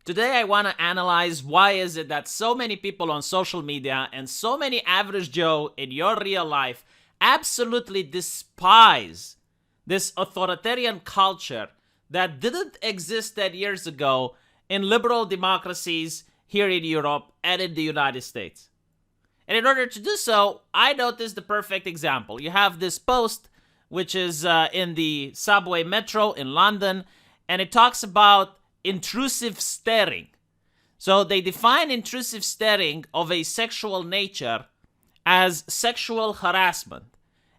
Today I want to analyze why is it that so many people on social media and so many average Joe in your real life absolutely despise this authoritarian culture that didn't exist 10 years ago in liberal democracies here in Europe and in the United States. And in order to do so, I noticed the perfect example. You have this post, which is in the subway metro in London, and it talks about intrusive staring. So they define intrusive staring of a sexual nature as sexual harassment,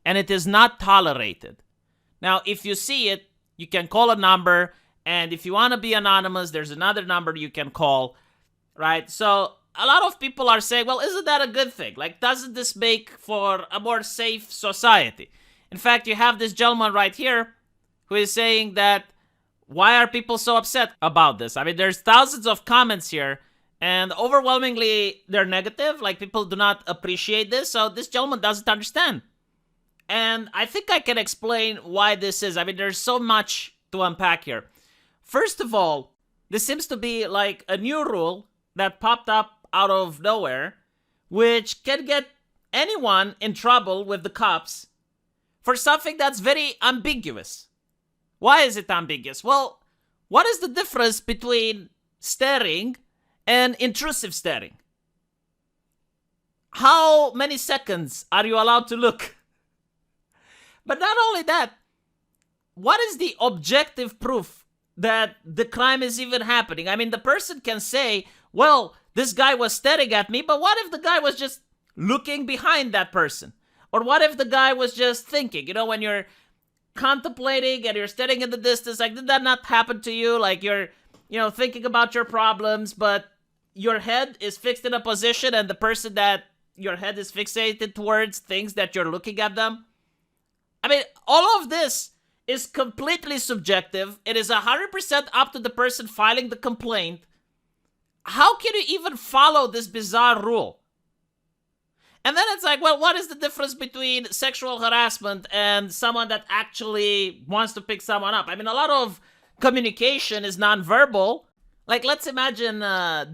and it is not tolerated. Now, if you see it, you can call a number, and if you want to be anonymous, there's another number you can call, right? So a lot of people are saying, well, isn't that a good thing? Like, doesn't this make for a more safe society? In fact, you have this gentleman right here who is saying that, why are people so upset about this? I mean, there's thousands of comments here, and overwhelmingly, they're negative. Like, people do not appreciate this, so this gentleman doesn't understand. And I think I can explain why this is. I mean, there's so much to unpack here. First of all, this seems to be like a new rule that popped up out of nowhere, which can get anyone in trouble with the cops for something that's very ambiguous. Why is it ambiguous? Well, what is the difference between staring and intrusive staring? How many seconds are you allowed to look? But not only that, what is the objective proof that the crime is even happening? I mean, the person can say, well, this guy was staring at me, but what if the guy was just looking behind that person? Or what if the guy was just thinking? You know, when you're contemplating and you're staring in the distance, like, did that not happen to you? Like, you're, thinking about your problems, but your head is fixed in a position and the person that your head is fixated towards thinks that you're looking at them. I mean, all of this is completely subjective. It is 100% up to the person filing the complaint. How can you even follow this bizarre rule? And then it's like, well, what is the difference between sexual harassment and someone that actually wants to pick someone up? I mean, a lot of communication is nonverbal. Like, let's imagine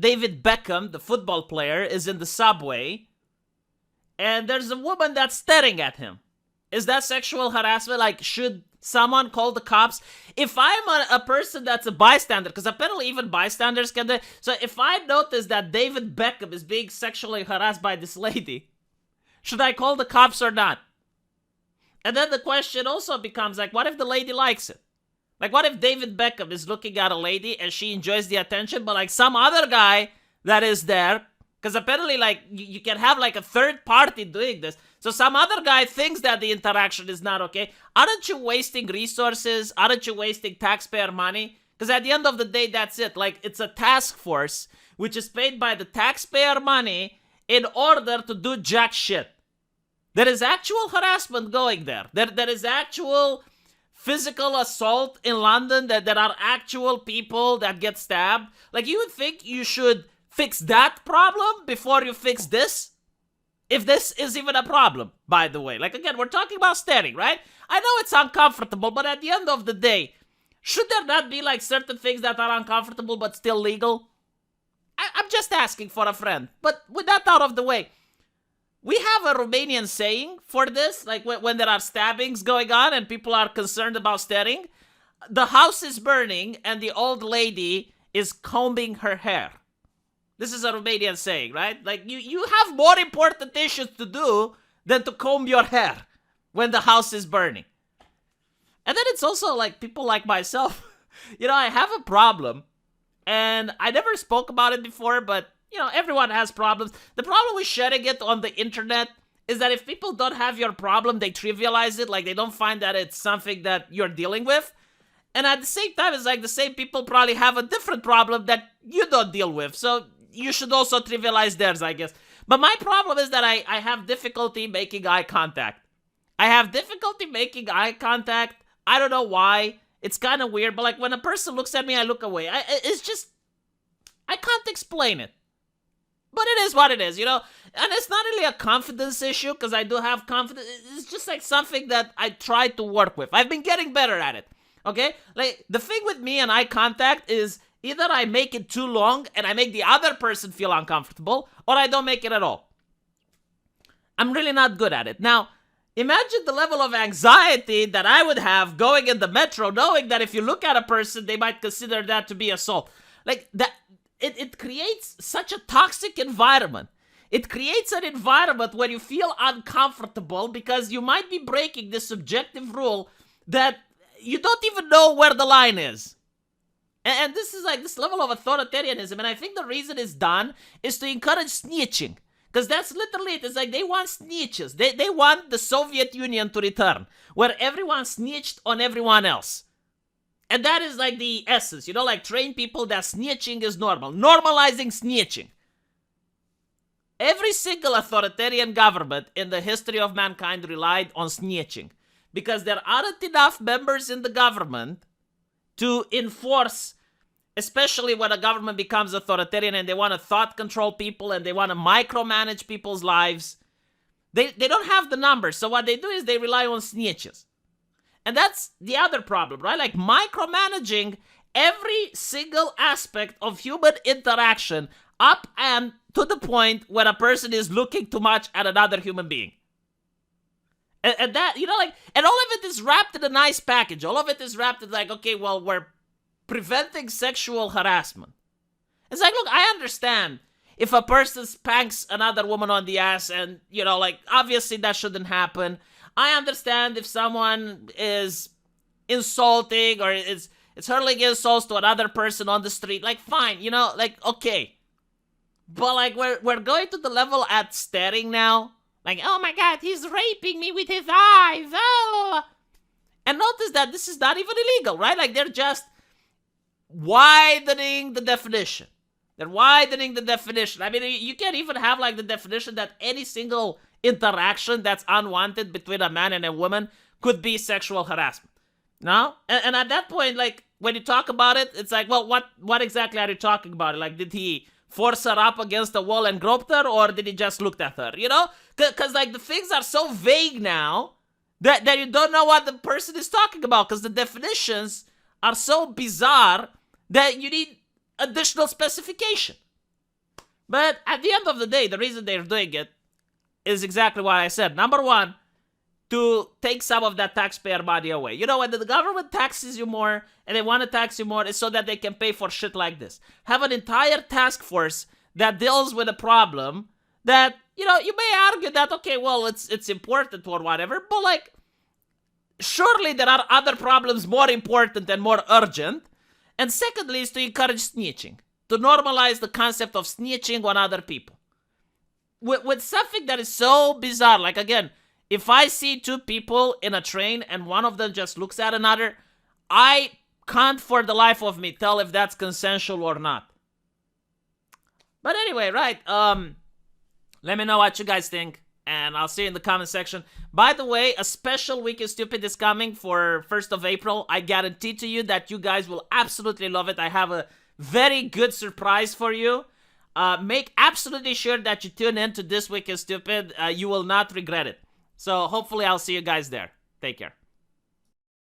David Beckham, the football player, is in the subway, and there's a woman that's staring at him. Is that sexual harassment? Like, should someone call the cops? If I'm a person that's a bystander, because apparently even bystanders can do it. So if I notice that David Beckham is being sexually harassed by this lady, should I call the cops or not? And then the question also becomes, like, what if the lady likes it? Like, what if David Beckham is looking at a lady and she enjoys the attention, but, like, some other guy that is there, because apparently, like, you can have, like, a third party doing this. So some other guy thinks that the interaction is not okay. Aren't you wasting resources? Aren't you wasting taxpayer money? Because at the end of the day, that's it. Like, it's a task force which is paid by the taxpayer money in order to do jack shit. There is actual harassment going there. There is actual physical assault in London. That there are actual people that get stabbed. Like, you would think you should fix that problem before you fix this? If this is even a problem, by the way. Like, again, we're talking about staring, right? I know it's uncomfortable, but at the end of the day, should there not be, like, certain things that are uncomfortable but still legal? I'm just asking for a friend. But with that out of the way, we have a Romanian saying for this, like, when there are stabbings going on and people are concerned about staring. The house is burning and the old lady is combing her hair. This is a Romanian saying, right? Like, you have more important issues to do than to comb your hair when the house is burning. And then it's also like people like myself. I have a problem, and I never spoke about it before, but, everyone has problems. The problem with sharing it on the internet is that if people don't have your problem, they trivialize it. Like, they don't find that it's something that you're dealing with. And at the same time, it's like the same people probably have a different problem that you don't deal with. So you should also trivialize theirs, I guess. But my problem is that I have difficulty making eye contact. I have difficulty making eye contact. I don't know why. It's kind of weird, but, like, when a person looks at me, I look away. It's just, I can't explain it. But it is what it is, And it's not really a confidence issue, because I do have confidence. It's just, like, something that I try to work with. I've been getting better at it, okay? Like, the thing with me and eye contact is, Either I make it too long and I make the other person feel uncomfortable, or I don't make it at all. I'm really not good at it. Now, imagine the level of anxiety that I would have going in the metro, knowing that if you look at a person, they might consider that to be assault. Like that, it creates such a toxic environment. It creates an environment where you feel uncomfortable because you might be breaking this subjective rule that you don't even know where the line is. And this is like this level of authoritarianism. And I think the reason it's done is to encourage snitching. Because that's literally it. It's like they want snitches. They want the Soviet Union to return, where everyone snitched on everyone else. And that is like the essence, you know, like train people that snitching is normal. Normalizing snitching. Every single authoritarian government in the history of mankind relied on snitching. Because there aren't enough members in the government to enforce, especially when a government becomes authoritarian and they want to thought control people and they want to micromanage people's lives. They don't have the numbers. So what they do is they rely on snitches. And that's the other problem, right? Like micromanaging every single aspect of human interaction up and to the point where a person is looking too much at another human being. And that, you know, like, and all of it is wrapped in a nice package. All of it is wrapped in like, okay, well, we're preventing sexual harassment. It's like, look, I understand if a person spanks another woman on the ass and, you know, like, obviously that shouldn't happen. I understand if someone is insulting or it's hurling insults to another person on the street. Like, fine, you know, like, okay. But, like, we're going to the level at staring now. Like, oh my God, he's raping me with his eyes. Oh. And notice that this is not even illegal, right? Like, they're just widening the definition. They're widening the definition. I mean, you can't even have, like, the definition that any single interaction that's unwanted between a man and a woman could be sexual harassment. No? And at that point, like, when you talk about it, it's like, well, what exactly are you talking about? Like, did he force her up against the wall and groped her, or did he just look at her, you know? Because, like, the things are so vague now that you don't know what the person is talking about, because the definitions are so bizarre that you need additional specification. But at the end of the day, the reason they're doing it is exactly what I said. Number one, to take some of that taxpayer money away. You know, when the government taxes you more and they want to tax you more, it's so that they can pay for shit like this. Have an entire task force that deals with a problem that, you know, you may argue that, okay, well, it's important or whatever, but, like, surely there are other problems more important and more urgent. And secondly is to encourage snitching, to normalize the concept of snitching on other people. With something that is so bizarre, like, again, if I see two people in a train and one of them just looks at another, I can't for the life of me tell if that's consensual or not. But anyway, right, let me know what you guys think, and I'll see you in the comment section. By the way, a special Week is Stupid is coming for 1st of April. I guarantee to you that you guys will absolutely love it. I have a very good surprise for you. Make absolutely sure that you tune in to This Week is Stupid. You will not regret it. So hopefully I'll see you guys there. Take care.